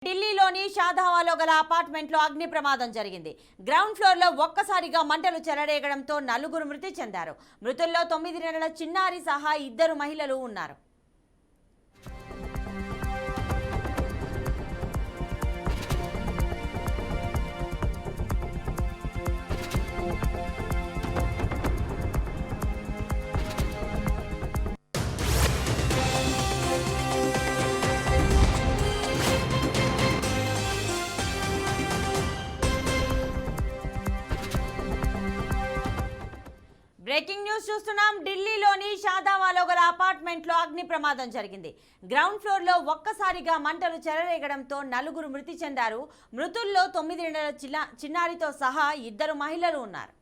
ఢిల్లీలోని షాదావాలో గల అపార్ట్మెంట్లో అగ్ని ప్రమాదం జరిగింది. గ్రౌండ్ ఫ్లోర్లో ఒక్కసారిగా మంటలు చెలరేగడంతో నలుగురు మృతి చెందారు. మృతుల్లో 9 నెలల చిన్నారి సహా 2 మహిళలు ఉన్నారు. బ్రేకింగ్ న్యూస్ చూస్తున్నాం. ఢిల్లీలోని షాదావాలో గల అపార్ట్మెంట్లో అగ్ని ప్రమాదం జరిగింది. గ్రౌండ్ ఫ్లోర్లో ఒక్కసారిగా మంటలు చెలరేగడంతో నలుగురు మృతి చెందారు. మృతుల్లో 9 నెలల చిన్నారితో సహా 2 మహిళలు ఉన్నారు.